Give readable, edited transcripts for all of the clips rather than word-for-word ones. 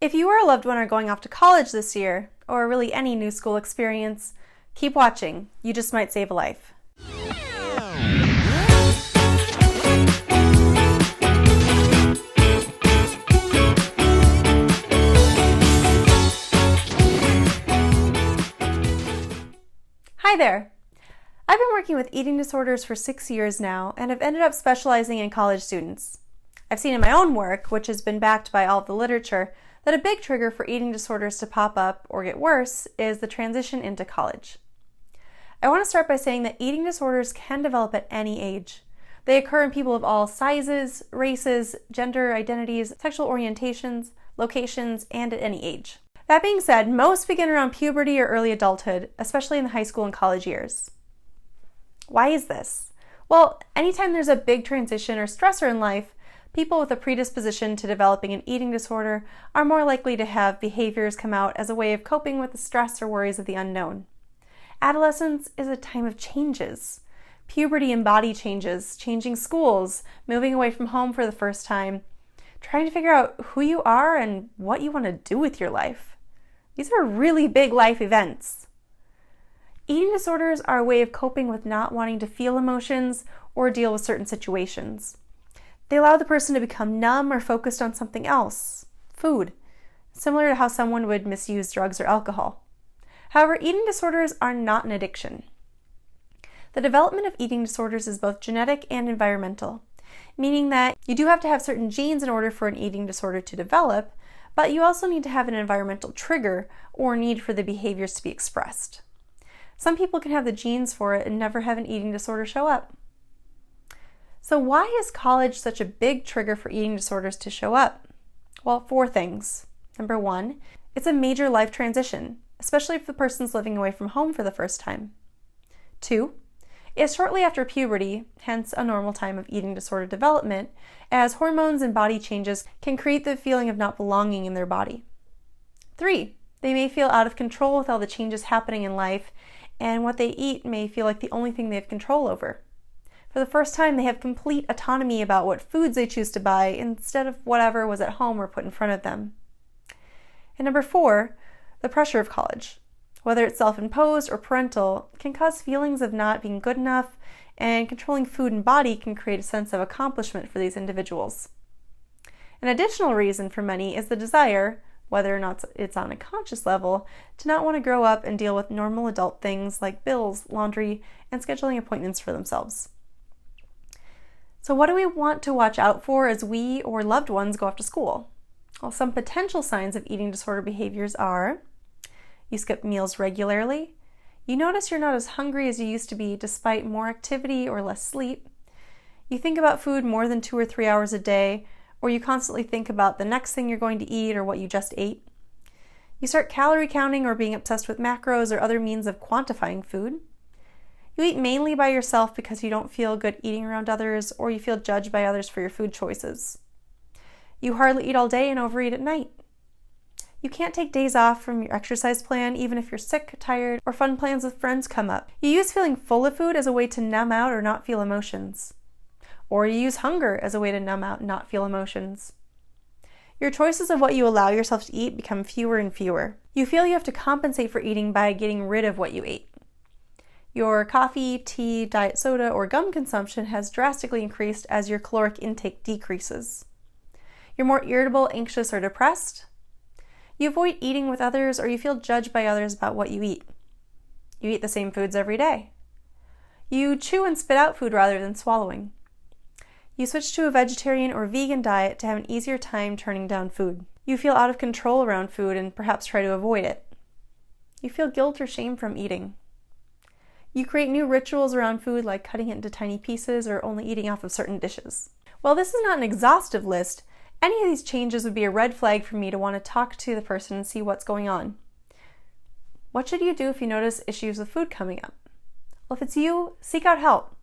If you or a loved one are going off to college this year, or really any new school experience, keep watching. You just might save a life. Hi there. I've been working with eating disorders for 6 years now and have ended up specializing in college students. I've seen in my own work, which has been backed by all of the literature, that a big trigger for eating disorders to pop up or get worse is the transition into college. I want to start by saying that eating disorders can develop at any age. They occur in people of all sizes, races, gender identities, sexual orientations, locations, and at any age. That being said, most begin around puberty or early adulthood, especially in the high school and college years. Why is this? Well, anytime there's a big transition or stressor in life, people with a predisposition to developing an eating disorder are more likely to have behaviors come out as a way of coping with the stress or worries of the unknown. Adolescence is a time of changes. Puberty and body changes, changing schools, moving away from home for the first time, trying to figure out who you are and what you want to do with your life. These are really big life events. Eating disorders are a way of coping with not wanting to feel emotions or deal with certain situations. They allow the person to become numb or focused on something else, food, similar to how someone would misuse drugs or alcohol. However, eating disorders are not an addiction. The development of eating disorders is both genetic and environmental, meaning that you do have to have certain genes in order for an eating disorder to develop, but you also need to have an environmental trigger or need for the behaviors to be expressed. Some people can have the genes for it and never have an eating disorder show up. So why is college such a big trigger for eating disorders to show up? Well, 4 things. Number 1, it's a major life transition, especially if the person's living away from home for the first time. 2, it's shortly after puberty, hence a normal time of eating disorder development, as hormones and body changes can create the feeling of not belonging in their body. 3, they may feel out of control with all the changes happening in life, and what they eat may feel like the only thing they have control over. For the first time, they have complete autonomy about what foods they choose to buy instead of whatever was at home or put in front of them. And number 4, the pressure of college, whether it's self-imposed or parental, can cause feelings of not being good enough, and controlling food and body can create a sense of accomplishment for these individuals. An additional reason for many is the desire, whether or not it's on a conscious level, to not want to grow up and deal with normal adult things like bills, laundry, and scheduling appointments for themselves. So what do we want to watch out for as we or loved ones go off to school? Well, some potential signs of eating disorder behaviors are: you skip meals regularly, you notice you're not as hungry as you used to be despite more activity or less sleep, you think about food more than 2 or 3 hours a day, or you constantly think about the next thing you're going to eat or what you just ate, you start calorie counting or being obsessed with macros or other means of quantifying food, you eat mainly by yourself because you don't feel good eating around others, or you feel judged by others for your food choices. You hardly eat all day and overeat at night. You can't take days off from your exercise plan even if you're sick, tired, or fun plans with friends come up. You use feeling full of food as a way to numb out or not feel emotions. Or you use hunger as a way to numb out and not feel emotions. Your choices of what you allow yourself to eat become fewer and fewer. You feel you have to compensate for eating by getting rid of what you ate. Your coffee, tea, diet soda, or gum consumption has drastically increased as your caloric intake decreases. You're more irritable, anxious, or depressed. You avoid eating with others, or you feel judged by others about what you eat. You eat the same foods every day. You chew and spit out food rather than swallowing. You switch to a vegetarian or vegan diet to have an easier time turning down food. You feel out of control around food and perhaps try to avoid it. You feel guilt or shame from eating. You create new rituals around food, like cutting it into tiny pieces or only eating off of certain dishes. While this is not an exhaustive list, any of these changes would be a red flag for me to want to talk to the person and see what's going on. What should you do if you notice issues with food coming up? Well, if it's you, seek out help.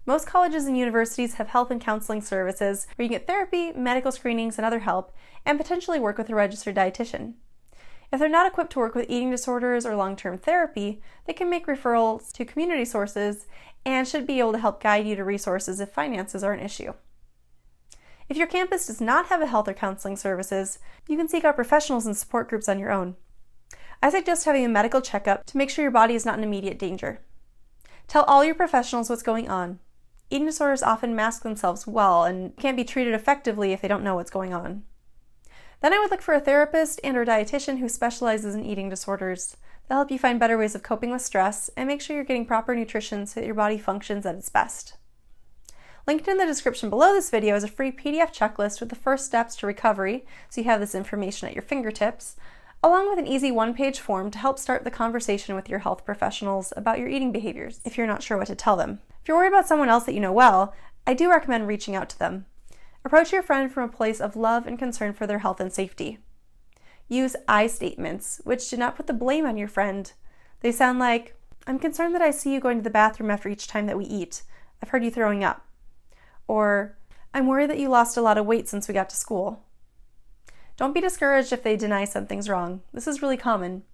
Most colleges and universities have health and counseling services where you can get therapy, medical screenings, and other help, and potentially work with a registered dietitian. If they're not equipped to work with eating disorders or long-term therapy, they can make referrals to community sources and should be able to help guide you to resources if finances are an issue. If your campus does not have a health or counseling services, you can seek out professionals and support groups on your own. I suggest having a medical checkup to make sure your body is not in immediate danger. Tell all your professionals what's going on. Eating disorders often mask themselves well and can't be treated effectively if they don't know what's going on. Then I would look for a therapist and/or dietitian who specializes in eating disorders. They'll help you find better ways of coping with stress and make sure you're getting proper nutrition so that your body functions at its best. Linked in the description below this video is a free PDF checklist with the first steps to recovery, so you have this information at your fingertips, along with an easy one-page form to help start the conversation with your health professionals about your eating behaviors if you're not sure what to tell them. If you're worried about someone else that you know well, I do recommend reaching out to them. Approach your friend from a place of love and concern for their health and safety. Use I statements, which do not put the blame on your friend. They sound like, "I'm concerned that I see you going to the bathroom after each time that we eat. I've heard you throwing up." Or, "I'm worried that you lost a lot of weight since we got to school." Don't be discouraged if they deny something's wrong. This is really common.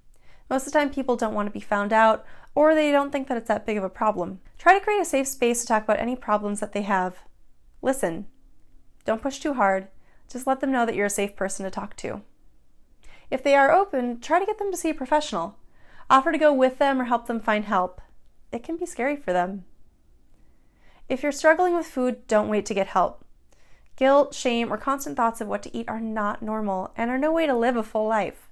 Most of the time people don't want to be found out, or they don't think that it's that big of a problem. Try to create a safe space to talk about any problems that they have. Listen. Don't push too hard. Just let them know that you're a safe person to talk to. If they are open, try to get them to see a professional. Offer to go with them or help them find help. It can be scary for them. If you're struggling with food, don't wait to get help. Guilt, shame, or constant thoughts of what to eat are not normal and are no way to live a full life.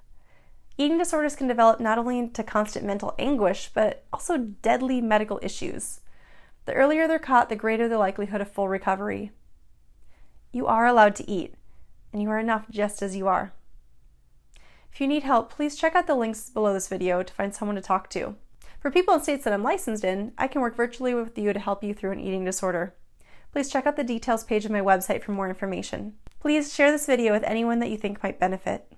Eating disorders can develop not only into constant mental anguish, but also deadly medical issues. The earlier they're caught, the greater the likelihood of full recovery. You are allowed to eat, and you are enough just as you are. If you need help, please check out the links below this video to find someone to talk to. For people in states that I'm licensed in, I can work virtually with you to help you through an eating disorder. Please check out the details page of my website for more information. Please share this video with anyone that you think might benefit.